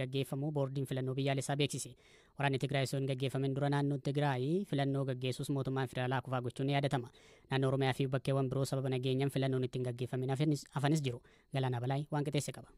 gaggeeffamu boordiin filannoo biyyaalessaa beeksise. Waraanni Tigraay osoo hin gaggeeffamin dura naannoo Tigraay filannoo gaggeessuus mootummaan federaalaa kufaa gochuun ni yaadatama. Naannoo Oromiyaa fi bakkeewwan biroo sababa nageenyaan filannoon ittiin gaggeeffamin hafanis jiru. Galaanaa Balaay waan qixeesse qaba.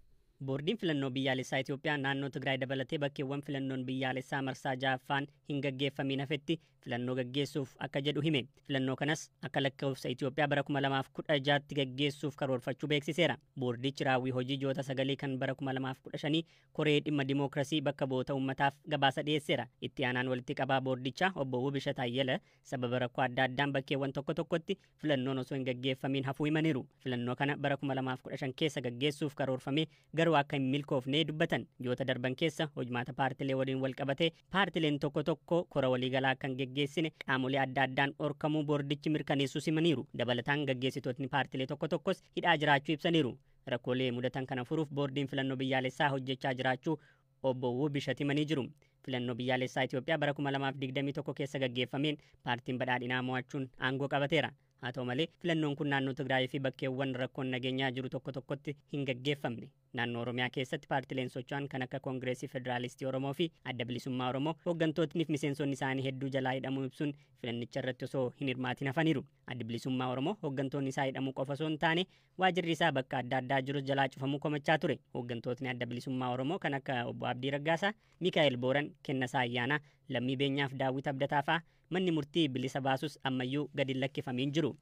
Boordiin filannoo biyyaalessaa Itoophiyaa naannoo Tigraay dabalatee bakkeewwan filannoon biyyaalessaa marsaa ja'affaan hin gaggeeffamin hafetti filannoo gaggeessuuf akka jedhu hime. Filannoo kanas akka lakkoofsa Itoophiyaa bara 2016tti gaggeessuuf karoorfachuu beeksiseera. Boordichi raawwii hojii ji'oota 9 kan bara 2015 koree dhimma dimookiraasii bakka bu'oota uummataaf gabaasa dhiyeesseera. Itti aanaan walitti qabaa boordichaa obbo Wubishat Ayyala sababa rakkoo adda addaan bakkeewwan tokko tokkotti filannoon osoo hin gaggeeffamin hafuu himaniiru. Filannoo kana bara 2015 keessa gaggeessuuf karoorfame garuu akka hin milkoofne dubbatan. Ji'oota darban keessa hojmaata paartilee waliin wal qabatee paartileen tokko tokko kora waliigalaa kan gaggeessine qaamolee adda addaan dhorkamuu boordichi mirkaneessuu himaniiru. Dabalataan gaggeessitootni paartilee tokko tokkos hidhaa jiraachuu ibsaniiru. Rakkoolee mudatan kana furuuf boordiin filannoo biyyaalessaa hojjechaa jiraachuu obbo Wubishat himanii jiru. Filannoo biyyaalessaa Itoophiyaa bara 2021 keessa gaggeeffameen paartiin badhaadhinaa mo'achuun aangoo qabateera. Haa ta'u malee filannoon kun naannoo Tigraay fi bakkeewwan rakkoon nageenyaa jiru tokko tokkotti hin gaggeeffamne. Naannoo Oromiyaa keessatti paartileen socho'an kan akka Koongireesii Federaalistii Oromoo fi Adda Bilisummaa Oromoo hooggantootni fi miseensonni isaanii hedduu jalaa hidhamuu ibsuun filannicha irratti osoo hin hirmaatin hafaniiru. Adda Bilisummaa Oromoo hooggantoonni isaa hidhamuu qofa osoo hin taane waajirri isaa bakka adda addaa jirus jalaa cufamuu komachaa ture. Hooggantootni Adda Bilisummaa Oromoo kan akka obbo Abdii Raggaasaa, Mikaa'el Booran, Kennasaa Ayyaanaa, Lammii Beenyaaf Daawwit Abdataa fa'aa manni murtii bilisa baasus ammayyuu gadi lakkifamiin jiru.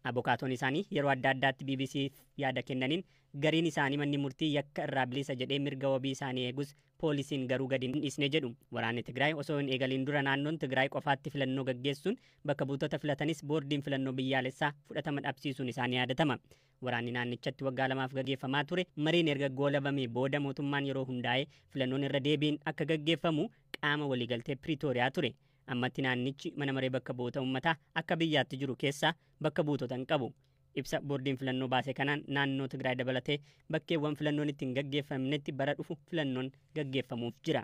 Abokaatoon isaanii yeroo adda addaatti BBCf yaada kennaniin gariin isaanii manni murtii yakka irraa bilisa jedhee mirga wabii isaanii eegus poolisiin garuu gadi hin dhiisne jedhu. Waraanni Tigraay osoo hin eegaliin dura naannoon Tigraay qofaatti filannoo gaggeessuun bakka buutota filatanis boordiin filannoo biyyaalessaa fudhatama dhabsiisuun isaanii yaadatama. Waraanni naannichatti waggaa 2 gaggeeffamaa ture mariin erga goolabamee booda mootummaan yeroo hundaa'ee filannoon irra deebiin akka gaggeeffamu qaama waliigaltee Pretoria ture. Ammatti naannichi mana maree bakka bu'oota uummataa akka biyyaatti jiru keessaa bakka buutota hin qabu. Ibsa boordiin filannoo baase kanaan naannoo Tigraay dabalatee bakkeewwan filannoon ittiin gaggeeffamnetti bara dhufu filannoon gaggeeffamuuf jira.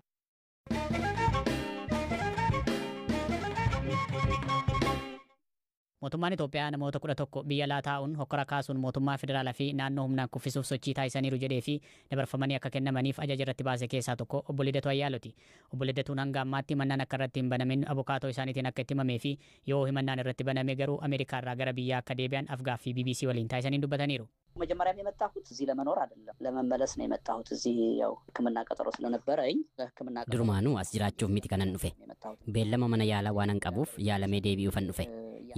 Mootummaan Itoophiyaa namoota 11 biyya alaa taa'uun hokkora kaasuun mootummaa federaalaa fi naannoo humnaan kuffisuuf sochii taasisaniiru jedhee fi dabarfamanii akka kennamaniif ajaja irratti baase keessaa tokko obbo Lidatu Ayyaalooti. Obbo Lidatuun hanga ammaatti himannaan akka irratti hin banamin abukaatoo isaaniitiin akka itti himamee fi yoo himannaan irratti baname garuu Ameerikaa irraa gara biyyaa akka deebi'an afgaaffii BBC waliin taasisaniin dubbataniiru. መጀመሪያም የመጣሁት እዚህ ለመኖር አይደለም ለመመለስ ነው የመጣሁት እዚህ ያው ሕክምና ቀጠሮ ስለነበረኝ ሕክምና ቀጠሮ ድሩማኑ አስጅራቹፍ ሚቲ ከነን ዱፌ ቤለማ መነ ያላ ዋናን ቀቡፍ ያለሜ ዴቢኡ ፈን ዱፌ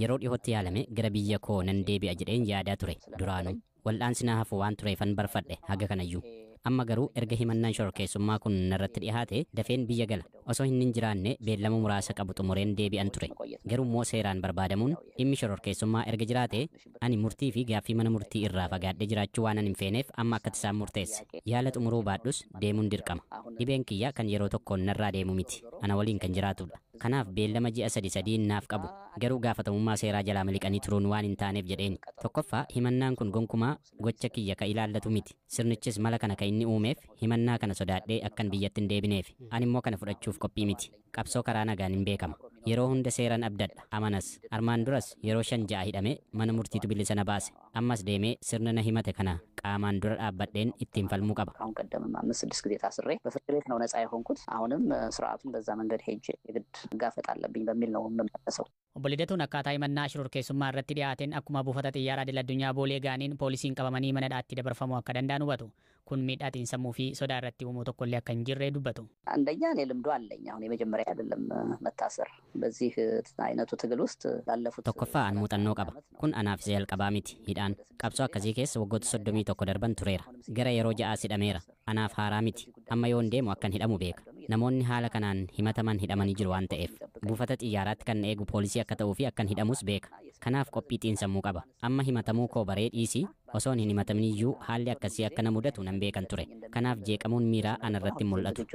yeroo dhihootti yaalame gara biyya koo nan deebi'a jedheen yaadaa ture. Duraanuu wal'aansi hafu waan tureefan barfadhe haga kanayyuu. Amma garuu erga himannaan shororkeessummaa kun narratti dhiyaate dafeen biyya gala. Osoo hin jiraanne beellama muraasa qabu xumureen deebi'an ture. Garuu immoo seeraan barbaadamuun dhimmi shororkeessummaa erga jiraate ani murtii fi gaaffii mana murtii irraa fagaadhee jiraachuu waan hin feeneef amma akka isaan murteesse. Yaala xumuruu baadhus deemuun dirqama. Dhibeen kiyya kan yeroo tokkoon narraa deemu miti. Ana waliin kan jiraatudha. Kanaaf beellama ji'a 3 naaf qabu. Garuu gaafatamummaa seeraa jalaa miliqanii turuun waan hin taaneef jedheen. Tokkoffaa himannaan kun gonkumaa gocha kiyya ka ilaallatu miti. Sirnichis mala kana ka inni uumeef himannaa kana sodaadhee akkan biyyatti hin deebineef. Ani immoo kana fudhachuuf qophii miti. Qabsoo karaa nagaan hin beekama. Yeroo hunda seeraan abdadha. Amanas armaan duras yeroo 5 hidhame mana murtiitu bilisa na baase. Ammas deemee sirna na himate kana qaamaan dura dhaabbadheen ittiin falmuu qaba. አሁን ቀደምም 5-6 ጊዜ ታስሬ በፍርድ ቤት ነው ነፃ የሆንኩት። አሁንም ስርዓቱን በዛ መንገድ ሄጄ የግድ ጋፈጥ አለብኝ በሚል ነው የምመለሰው። Obbo Lidatuun akkaataa himannaa shororkeessummaa irratti dhiyaateen akkuma buufata xiyyaaraa idil-addunyaa boolee gaaniin poolisiin qabamanii mana hidhaatti dabarfamuu akka danda'an hubatu. Kun miidhaatiin sammuu fi sodaa irratti uumuu tokkollee akka hin jirre dubbatu. አንደኛ እኔ ልምዱ አለኝ። አሁን የመጀመሪያ አይደለም መታሰር በዚህ አይነቱ ትግል ውስጥ ላለፉት tokkoffaa an muuxannoo qaba. Kun anaaf isa jalqabaa miti. Hidhaan qabsoo akkasii keessa waggoota 31 darban tureera. Gara yeroo 6 hidhameera. Anaaf haaraa miti. Amma yoon deemu akkan hidhamu beeka. Namoonni haala kanaan himataman hidhamanii jiru waan ta'eef buufata xiyyaaraatti kan eegu poolisii akka ta'uu fi akkan hidhamus beeka. Kanaaf qophii xiinsammuu qaba. Amma himatamuu koo baree dhiisii osoon hin himataminiyyu haalli akkasii akka na mudatu nan beekan ture. Kanaaf jeeqamuun miiraa anarratti mul'atu.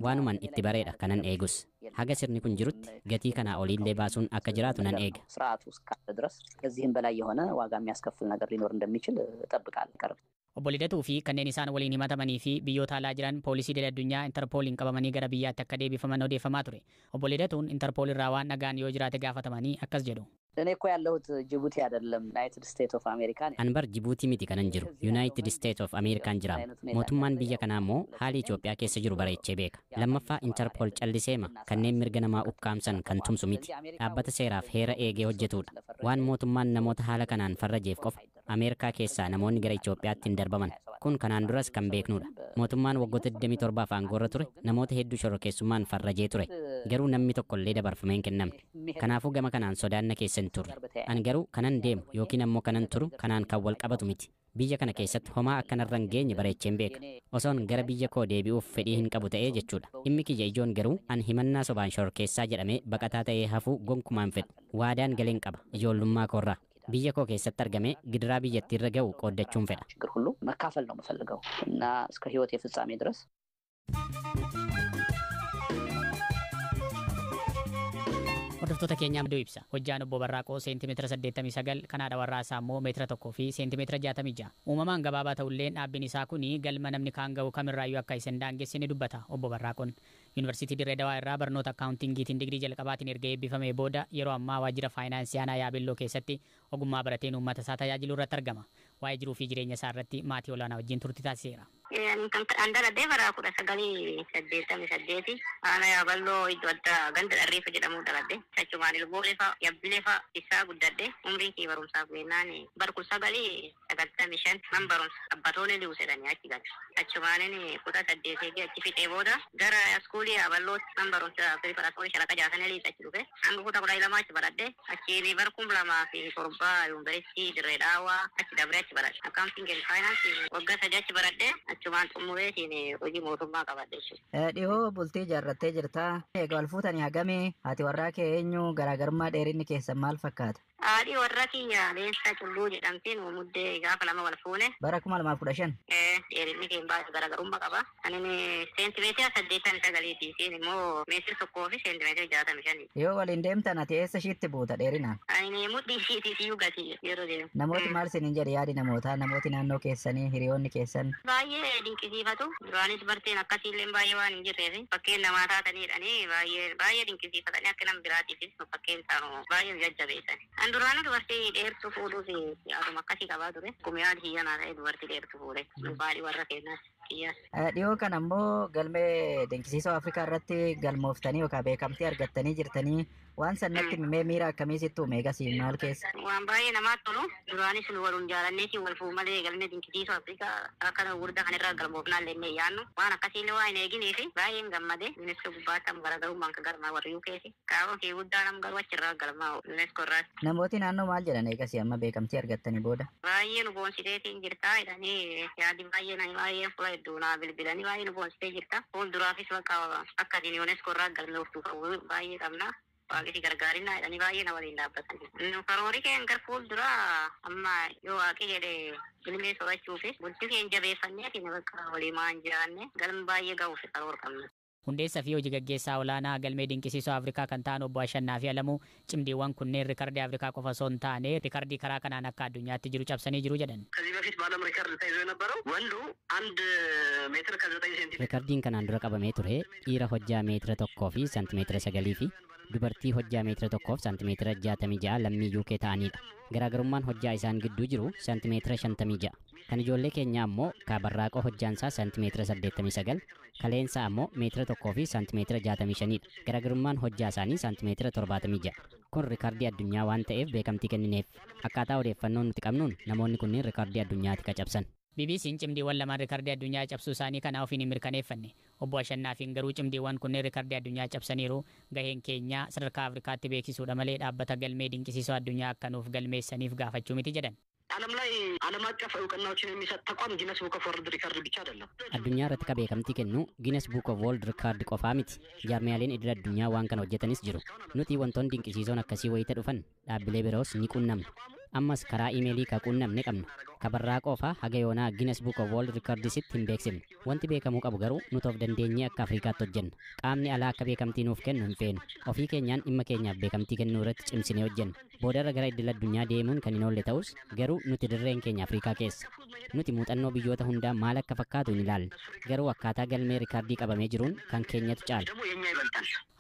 Waanuman itti bareedha kanan eegus. Haga sirni kun jirutti gatii kanaa oliillee baasuun akka jiraatu nan eega. ስርዓቱ እስካለ ድረስ ከዚህም በላይ የሆነ ዋጋ የሚያስከፍል ነገር ሊኖር እንደሚችል እጠብቃለሁ። Obbo Lidatuu fi kanneen isaan waliin himatamanii fi biyyoota alaa jiran poolisii idil-addunyaa Interpooliin qabamanii gara biyyaatti akka deebifaman odeeffamaa ture. Obbo Lidatuun Interpool irraa waan nagaan yoo jiraate gaafatamanii akkas jedhu. እኔ እኮ ያለሁት ጅቡቲ አይደለም ዩናይትድ ስቴትስ ኦፍ አሜሪካ ነኝ። Anbar Jibuutii miti kanan jiru United States of American jiraama. Mootummaan biyya kanaa immoo haala Itoophiyaa keessa jiru bareechee beeka. Lammaffaa Interpol calliseema kanneen mirga namaa ukkaamsan kan tumsu miti. Dhaabbata seeraaf heera eegee hojjetudha. Waan mootummaan namoota haala kanaan farrajeef qofa Ameerikaa keessaa namoonni gara Itoophiyaatti hin darbaman. Kun kanaan duras kan beeknudha. Mootummaan waggoota 27 aangoorra ture namoota hedduu shororkeessummaan farrajee ture. Garuu namni tokko illee dabarfamee hin kennamne. Kanaafuu gama kanaan sodaanna keessa hin turre. Ani garuu kanan deemu yookiin ammoo kanan turu kanaan kan wal qabatu miti. Biyya kana keessatti homaa akkanarra hin geenye bareecheen beeka. Osoon gara biyya koo deebi'uuf fedhii hin qabu ta'ee jechuudha. Dhimmi kiyya ijoon garuu an himannaa sobaan shororkeessaa jedhamee baqataa ta'ee hafuu gonkumaan fedhu. Waadaan galeen qaba ijoollummaa koorraa. biyya koo keessatti argame gidiraa biyyattiirra ga'u qooddachuun fedha. ችግር ሁሉ መካፈል ነው የምፈልገው እና እስከ ህይወት የፍጻሜ ድረስ Hordoftoota keenyaa maduu ibsa. Hojjaan obbo Barraaqoo seentimeetira 89 kanaadha warraasaa immoo meetira 1 fi seentimeetira 66. Uumamaan gabaabaa ta'ullee dhaabbiin isaa kuni galma namni kaan ga'u kamirraayyuu akka isin daangessine dubbata obbo Barraaqoon. Yuunivarsiitii Dirree Dawaa irraa barnoota akkaawuntingiitiin digrii jalqabaatiin erga eebbifamee booda yeroo ammaa waajjira faayinaansii aanaa Yaabelloo keessatti ogummaa barateen uummata isaa tajaajiluu irratti argama. Waa'ee jiruu fi jireenya isaa irratti maatii olaanaa wajjin turtii taasiseera. Andala Devara kudha sagali saddeettami saddeeti ana Yaabelloo iddoo addaa ganda dharreefa jedhamu daladde achumaan ilboolefa yabbilefa isaa guddadde umriin kee barumsaa guennaan barkul sagali sagaltami shan man barumsa abbatoonni liu sedanii achi galte achumaanin kudha saddeetii achi fixee booda gara iskuulii Yaabelloo man barumsa preparaatorii shalaqa jaatanii liis achi dhufe hanga kutaa kudha lama achi baradde achi barkum lamaa fi torba yuunivarsiitii Dirree Dawaa achi dabree achi baradde accounting and finance waggaa sadii achi baradde achumaan xumureetiin hojii mootummaa qabadde jechuudha. Dhihoo bultii ijaarrattee jirta. Egaa wal fuutanii hagamee haati warraa kee eenyu garaagarummaa dheerinni keessan maal fakkaata? Haadhi warra kiyya Leensaa Culluu jedhamtiin muddee gaafa lama wal fuune. Bara 2015. Dheerinni keenya baay'ee garaagarummaa qaba. Ani seentimeetira 89 siin immoo meetira 1 fi seentimeetira 65. Yoo waliin deemtan ati eessa ishiitti buuta dheerinaan? Ani mudhii ishiitii fi gati yeroo deemu. Namooti maal isiniin jedhe yaadi namootaa namooti naannoo keessanii hiriyoonni keessan? Baay'ee dinqisiifatu. Duraanis barteen akkasiillee baay'ee waan hin jirreef fakkeen namaa taatanidhani baay'ee dinqisiifatanii akka nama biraatiifis fakkeen isaanii baay'ee jajjabeessan. Duraanii dubartii dheertuu fuudhuu fi yaaduma akkasii qabaa ture. Kumiyaadhi hiyyanaa ta'e dubartii dheertuu fuudhe. Baadhi warra keenyaas kiyyaas. Dhiyoo kana ammoo galmee dinqisiisoo Afrikaa irratti galmooftanii yookaan beekamtii argattanii jirtanii waan sannatti mee miira akkamii sitti uume egasii maal keessa? Waan baay'ee namatti tolu. Duraanis nu waluun jaalanneeti wal fuudhu malee galmee dinqisiisoo Afrikaa akka guddaa kan irraa galmoofnaallee inni yaannu waan akkasiillee waa hin eeginee fi baay'een gammade. UNESCO gubbaatti amma garaagarummaan kan galmaa warri UK'si. Qaama kee guddaa nam garuu achirraa galmaa UNESCO irraas. Namooti naannoo maal jedhan eegasii amma beekamtii argattanii booda? Baay'ee nu boonsiteetiin jirta jedhanii yaadi baay'ee fuula hedduu naa bilbilanii baay'ee nu boonsitee jirta. Fuulduraafis bakka akka UNESCO irraa galmooftuu qabu baay'ee qabna. Waaqiti gargaarinaa jedhanii baay'ee na waliin dhaabbatan. Nu karoorii keenya gara fuulduraa amma yoo waaqi jedhe ilmee so'achuu fi bultii keenya jabeeffannee bakka walii maan jiraanne galma baay'ee ga'uuf karoora qabna. Hundeessaa fi hojii gaggeessaa olaanaa galmee dinqisiisoo Afrikaa kan ta'an obbo Ashannaa fi Alamuu cimdiiwwan kunneen riikardii Afrikaa qofa osoo hin taane riikardii karaa kanaan akka addunyaatti jiru cabsanii jiru jedhan. ከዚህ በፊት በዓለም ሪከርድ ተይዞ የነበረው ወንዱ 1 ሜትር ከ9 ሴንቲሜትር Riikardiin kanaan dura qabamee ture dhiira hojjaa meetira 1 fi seentimeetira 9 fi dubartii hojjaa meetira 1 fi seentimeetira 66 lammii UK ta'anidha. Garaagarummaan hojjaa isaan gidduu jiru seentimeetira 56. Kan ijoollee keenyaa ammoo Barraaqoo hojjaansaa seentimeetira 89, kaleensaa ammoo meetira 1 fi seentimeetira 65dha. Garaagarummaan hojjaa isaanii seentimeetira 76. Kun riikardii addunyaa waan ta'eef beekamtii kennineef. Akkaataa odeeffannoo nuti qabnuun namoonni kunniin riikardii addunyaatti kacabsan. BBC'n cimdiiwwan lamaan riikardii addunyaa cabsuu isaanii kana ofiin hin mirkaneeffanne. Obbo Ashannaafiin garuu cimdiiwwan kunneen riikardii addunyaa cabsaniiru gaheen keenya sadarkaa Afrikaatti beeksisuudha malee dhaabbata galmee dinqisiisoo addunyaa akka nuuf galmeessaniif gaafachuu miti jedhan. ዓለም ላይ ዓለም አቀፍ እውቅናዎችን የሚሰጥ ተቋም ጊነስ ቡክ ኦፍ ወርልድ ሪከርድ ብቻ አይደለም። Addunyaa irratti ka beekamtii kennu Guinness Book of World Record qofaa miti. Jaarmiyaaleen idil addunyaa waan kana hojjetanis jiru. Nuti wantoonni dinqisiisoon akkasii wayita dhufan dhaabbilee biroos ni qunnamna. Ammas karaa iimeelii ka qunnamne qabna. kabarraa qofaa haga yoonaa Guinness Book of World Recordsitti hin beeksifne. Wanti beekamuu qabu garuu nuti of dandeenyee akka Afrikaatti hojjenna. Qaamni alaa akka beekamtii nuuf kennu hin feenu. Ofii keenyaan dhimma keenyaaf beekamtii kennuu irratti cimsinee hojjenna. Boodarra gara idil addunyaa deemuun kan hin oolle ta'us garuu nuti dirreen keenya Afrikaa keessa. Nuti muuxannoo biyyoota hundaa maal akka fakkaatu hin ilaalle. Garuu akkaataa galmee rikaardii qabamee jiruun kan keenyatu caala.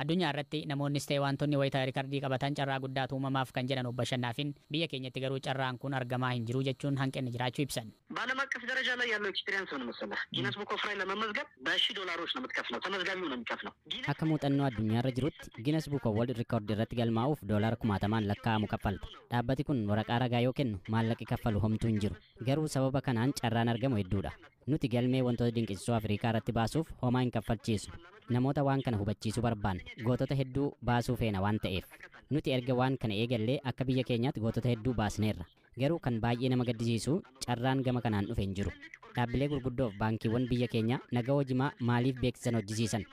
Addunyaa irratti namoonnis ta'e wantoonni wayita rikaardii qabatan carraa guddaatu uumamaaf kan jedhan obbo Ashannaafin biyya keenyatti garuu carraan kun argamaa hin jiru jechuun hanqinni jiraachuu ibsan. በዓለም አቀፍ ደረጃ ላይ ያለው ኤክስፒሪየንስ ምን መሰለህ? ጊነስ ቡክ ኦፍ ላይ ለመመዝገብ $1000 ነው የምትከፍለው። ተመዝጋቢው ነው የሚከፍለው። Akka muuxannoo addunyaarra jirutti Guinness Book of World Record irratti galmaa'uuf $60,000 lakkaa'amu kaffalta. Dhaabbati kun waraqaa ragaa yoo kennu maallaqi kaffalu homtuu hin jiru. Garuu sababa kanaan carraan argamu hedduudha. Nuti galmee wantoota dinqisiisoo Afrikaa irratti baasuuf homaa hin kaffalchiisu. Namoota waan kana hubachiisuu barbaanna. Gootota hedduu baasuu feena waan ta'eef. Nuti erga waan kana eegallee akka biyya keenyaatti gootota hedduu baasneerra. Garuu kan baay'ee nama gaddisiisu carraan gama kanaan dhufe hin jiru. Dhaabbilee gurguddoof baankiiwwan biyya keenyaa nagaa hojimaa maaliif beeksisan hojjisiisan?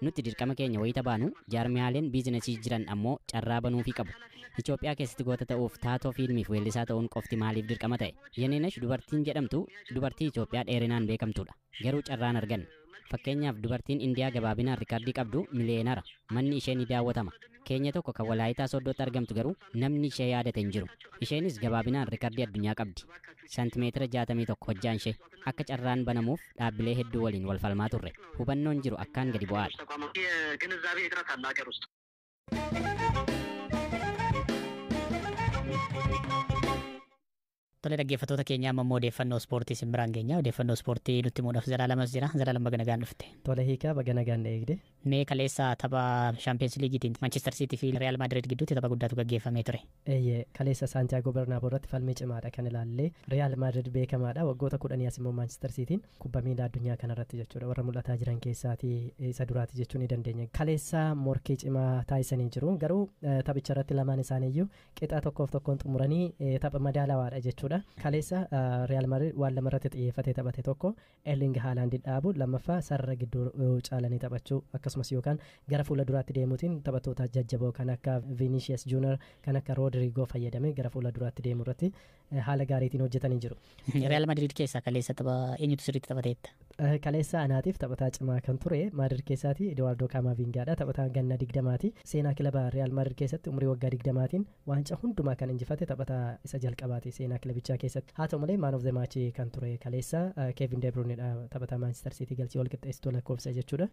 Nuti dirqama keenya wayita baanu jaarmiyaaleen biizinasii jiran ammoo carraa banuufii qabu. Itoophiyaa keessatti goota ta'uuf taatoo fiilmiif weellisaa ta'uun qofti maaliif dirqama ta'e? Yenenesh dubartiin jedhamtu dubartii Itoophiyaa dheerinaan beekamtuudha. Garuu carraan arganne. Fakkeenyaaf dubartiin Indiyaa gabaabinaan rikaardii qabdu miliyeenara. Manni ishee ni daawwatama. Keenya tokko kan Walaayitaa Sooddootti argamtu garuu namni ishee yaadate hin jiru. Isheenis gabaabinaan rikaardii addunyaa qabdi. Santimeetira 61 hojjaan ishee. Akka carraan banamuuf dhaabbilee hedduu waliin wal falmaa turre. Hubannoon jiru akkaan gadi bu'aadha. የግንዛቤ እጥረት አለ ሀገር ውስጥ። Tole dhaggeeffattoota keenya amma odeeffannoo ispoortii isin biraan geenya. Odeeffannoo ispoortii nutti muudhaaf Zalaalamas jira. Zalaalam baga nagaan dhufte. Tole hiikaa baga nagaan eegde. Mee kaleessa tapha Champions Leaguetiin Manchester City fi Real Madrid gidduutti tapha guddaatu gaggeeffamee ture. Kaleessa Santiago Bernabeu irratti falmii cimaadha kan ilaalle. Real Madrid beekamaadha. Waggoota 10 as immoo Manchester Cityin kubbaa miilaa addunyaa kanarratti jechuudha. Warra mul'ataa jiran keessaatii isa duraati jechuu ni dandeenya. Kaleessa morkii cimaa taasisanii jiru. Garuu taphicha irratti lamaan isaaniiyyuu qixaa tokkoof tokkoon xumuranii tapha madaalawaadha jechuudha. Kaleessa Real Madrid waan lama irratti xiyyeeffatee taphate tokko Erling Haaland dhaabu lammaffaa sarara gidduu caalanii taphachuu akkasumas yookaan gara fuula duraatti deemuutiin taphattoota jajjaboo kan akka Vinicius Junior kan akka Rodrigo fayyadamee gara fuula duraatti deemuu irratti haala gaariitiin hojjetanii jiru. Real Madrid keessaa kaleessa tapha eenyutu sirriitti taphateetta? Kaleessa anaatiif taphataa cimaa kan ture Madrid keessaati Eduardo Camavingaadha. Taphataa ganna 20ti. Seenaa kilaba Real Madrid keessatti umurii waggaa 20tiin waancaa hundumaa kan injifate taphataa isa jalqabaati seenaa kilabichaa keessatti. Haa ta'u malee man of the match kan ture kaleessa Kevin De Bruyneedha taphataa Manchester City galchii wal qixxeessituu lakkoofsa jechuudha.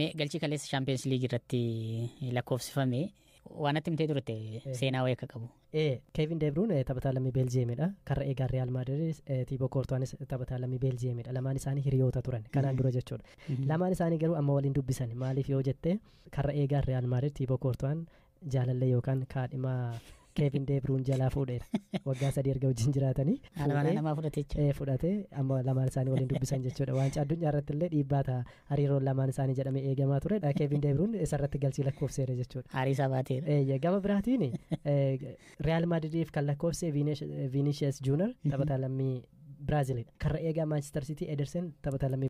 Mee galchii kaleessa Champions League irratti lakkoofsifame waan atti himtee turte seenaa wayii akka qabu. Kevin De Bruyne taphataa lammii Beeljiyeemidha. Karra eegaan Real Madrid Thibaut Courtois taphataa lammii Beeljiyeemidha. Lamaan isaanii hiriyoota turan kanaan dura jechuudha. Lamaan isaanii garuu amma waliin dubbisan maaliif yoo jette karra eegaan Real Madrid Thibaut Courtois jaalallee yookaan kaadhimaa Kevin De Bruyne jalaa fuudheera. Waggaa 3 erga wajjin jiraatanii. Namaa fudhatee amma lamaan isaanii waliin dubbisan jechuudha. Waancaa addunyaa irratti illee dhiibbaa ta'a. Hariiroon lamaan isaanii jedhamee eegamaa turedha. Kevin De Bruyne isarratti galchii lakkoofseera jechuudha. Hariisaa baateera. Gama biraatiin Real Madridiif kan lakkoofse Vinicius Junior taphataa lammii Biraazilidha. Karra eegaa Manchester City Ederson taphataa lammii